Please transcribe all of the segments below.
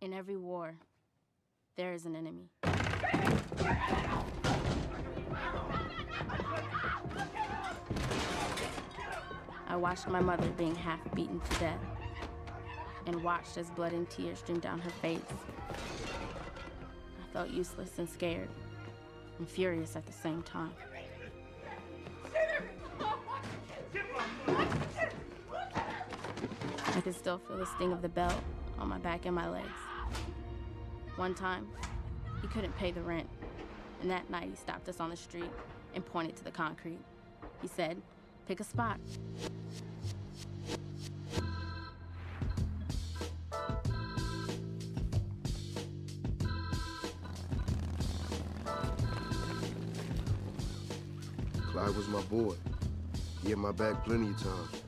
In every war, there is an enemy. I watched my mother being half beaten to death and watched as blood and tears streamed down her face. I felt useless and scared and furious at the same time. I could still feel the sting of the belt on my back and my legs. One time, he couldn't pay the rent, and that night he stopped us on the street and pointed to the concrete. He said, "Pick a spot." Clyde was my boy. He had my back plenty of times.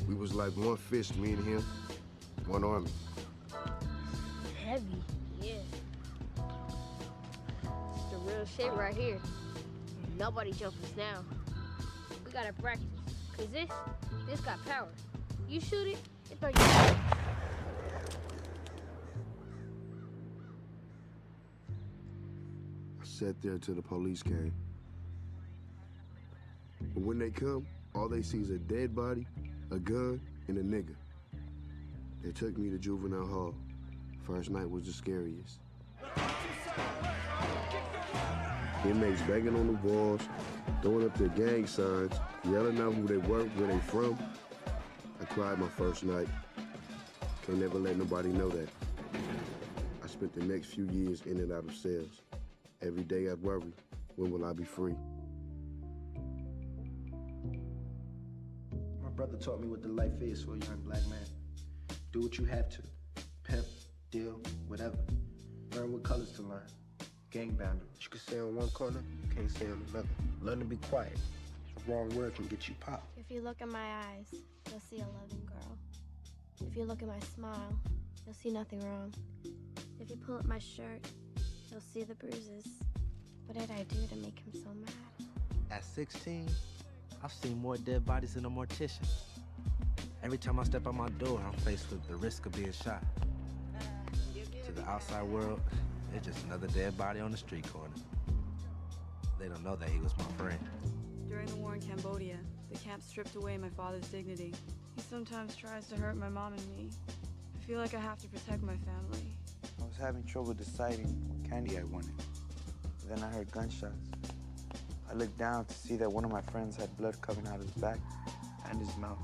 We was like one fist, me and him, one army. Heavy. Yeah. It's the real shit right here. Nobody jump us now. We gotta practice. Cause this got power. You shoot it, it throw you. I sat there till the police came. But when they come, all they see is a dead body, a gun, and a nigga. They took me to juvenile hall. First night was the scariest. Inmates banging on the walls, throwing up their gang signs, yelling out who they were, where they from. I cried my first night. Can't never let nobody know that. I spent the next few years in and out of cells. Every day I'd worry, when will I be free? My brother taught me what the life is for a young black man. Do what you have to. Pimp, deal, whatever. Learn what colors to learn. Gang boundaries. You can say on one corner, you can't say on another. Learn to be quiet. The wrong word can get you popped. If you look in my eyes, you'll see a loving girl. If you look at my smile, you'll see nothing wrong. If you pull up my shirt, you'll see the bruises. What did I do to make him so mad? At 16, I've seen more dead bodies than a mortician. Every time I step out my door, I'm faced with the risk of being shot. To the outside world, it's just another dead body on the street corner. They don't know that he was my friend. During the war in Cambodia, the camp stripped away my father's dignity. He sometimes tries to hurt my mom and me. I feel like I have to protect my family. I was having trouble deciding what candy I wanted. Then I heard gunshots. I looked down to see that one of my friends had blood coming out of his back and his mouth.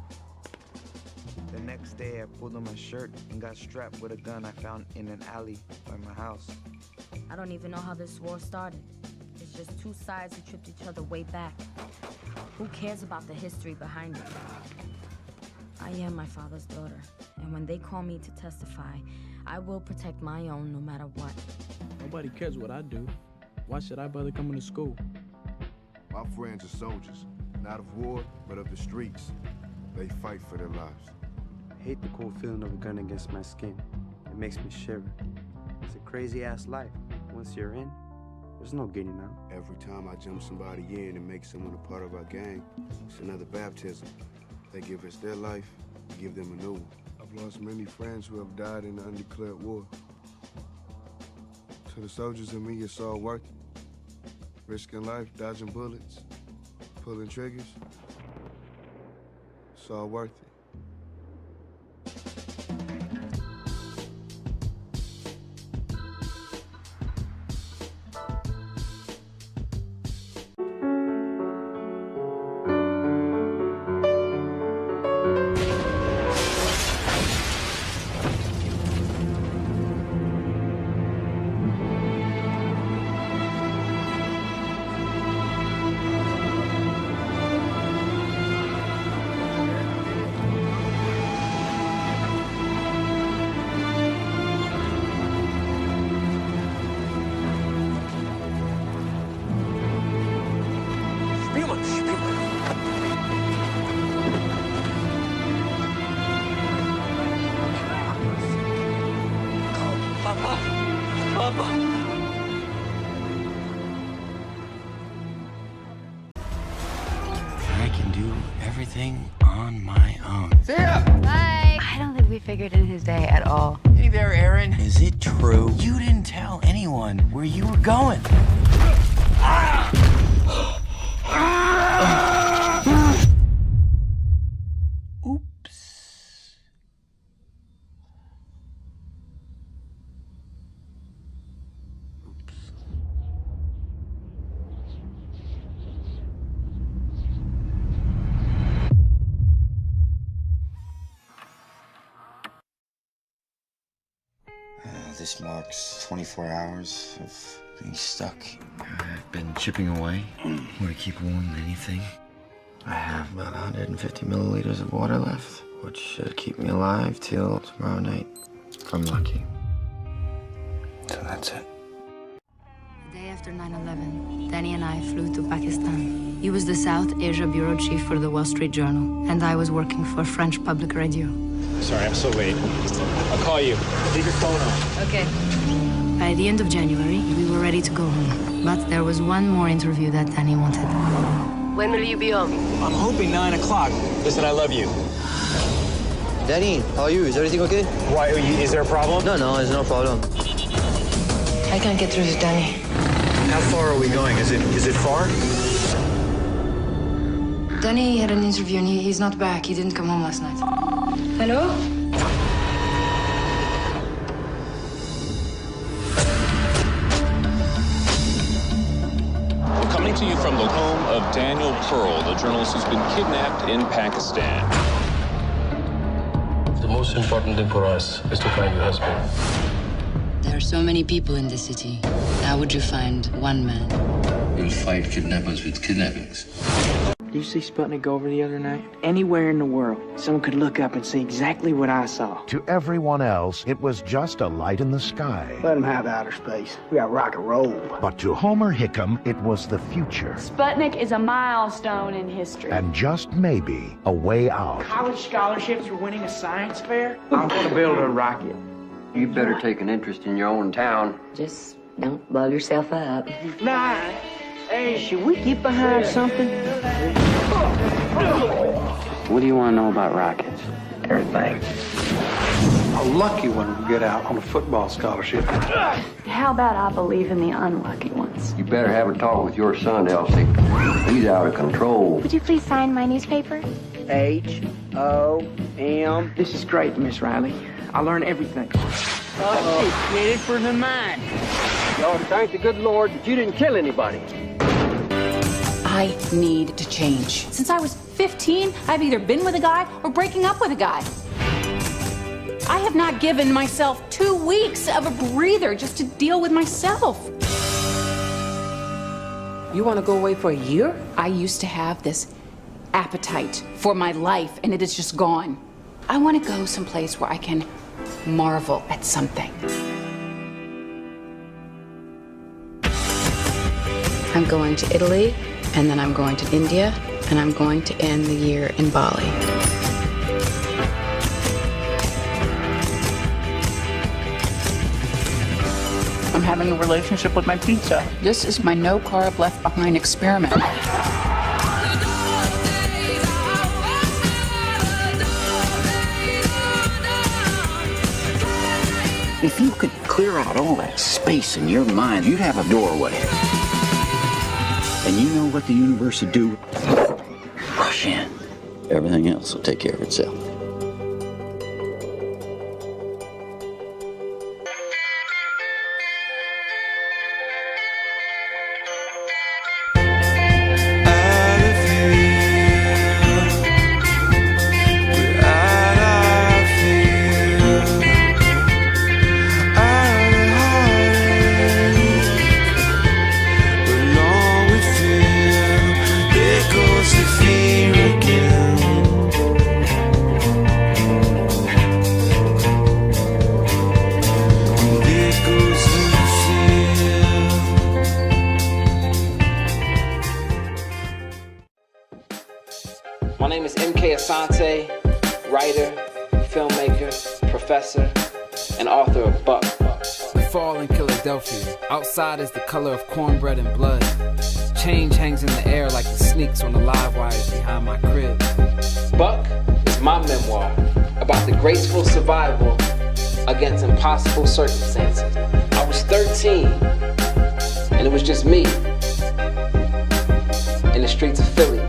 The next day, I pulled on my shirt and got strapped with a gun I found in an alley by my house. I don't even know how this war started. It's just two sides who tripped each other way back. Who cares about the history behind it? I am my father's daughter, and when they call me to testify, I will protect my own no matter what. Nobody cares what I do. Why should I bother coming to school? My friends are soldiers, not of war, but of the streets. They fight for their lives. I hate the cold feeling of a gun against my skin. It makes me shiver. It's a crazy-ass life. Once you're in, there's no getting out. Every time I jump somebody in and make someone a part of our gang, it's another baptism. They give us their life, we give them a new one. I've lost many friends who have died in the undeclared war. To the soldiers and me, it's all worth it. Risking life, dodging bullets, pulling triggers. It's all worth it. I can do everything on my own. See ya! Bye. I don't think we figured in his day at all. Hey there, Aaron. Is it true anyone where you were going. This marks 24 hours of being stuck. I've been chipping away. Want to keep warm than anything. I have about 150 milliliters of water left, which should keep me alive till tomorrow night, if I'm lucky. So that's it. The day after 9/11, Danny and I flew to Pakistan. He was the South Asia bureau chief for the Wall Street Journal, and I was working for French public radio. Sorry, I'm so late. I'll call you. Leave your phone on. Okay. By the end of January, we were ready to go home. But there was one more interview that Danny wanted. When will you be home? I'm hoping 9 o'clock. Listen, I love you. Danny, how are you? Is everything okay? Why, is there a problem? No, there's no problem. I can't get through to Danny. How far are we going? Is it far? Danny had an interview and he's not back. He didn't come home last night. Hello? We're coming to you from the home of Daniel Pearl, the journalist who's been kidnapped in Pakistan. The most important thing for us is to find your husband. There are so many people in this city. How would you find one man? We'll fight kidnappers with kidnappings. Did you see Sputnik go over the other night? Anywhere in the world, someone could look up and see exactly what I saw. To everyone else, it was just a light in the sky. Let them have outer space. We got rock and roll. But to Homer Hickam, it was the future. Sputnik is a milestone in history. And just maybe a way out. College scholarships for winning a science fair? I'm going to build a rocket. You better take an interest in your own town. Just don't blow yourself up. Nah. Hey, should we get behind something? What do you want to know about rockets? Everything. A lucky one will get out on a football scholarship. How about I believe in the unlucky ones? You better have a talk with your son, Elsie. He's out of control. Would you please sign my newspaper? H-O-M. This is great, Miss Riley. I learn everything. Oh, get it for the man. You ought to thank the good Lord that you didn't kill anybody. I need to change. Since I was 15, I've either been with a guy or breaking up with a guy. I have not given myself 2 weeks of a breather just to deal with myself. You want to go away for a year? I used to have this appetite for my life, and it is just gone. I want to go someplace where I can marvel at something. I'm going to Italy, and then I'm going to India, and I'm going to end the year in Bali. I'm having a relationship with my pizza. This is my no carb left behind experiment. If you could clear out all that space in your mind, you'd have a doorway. And you know what the universe would do? Rush in. Everything else will take care of itself. My name is M.K. Asante, writer, filmmaker, professor, and author of Buck. We fall in Philadelphia. Outside is the color of cornbread and blood. Change hangs in the air like the sneaks on the live wires behind my crib. Buck is my memoir about the graceful survival against impossible circumstances. I was 13, and it was just me in the streets of Philly.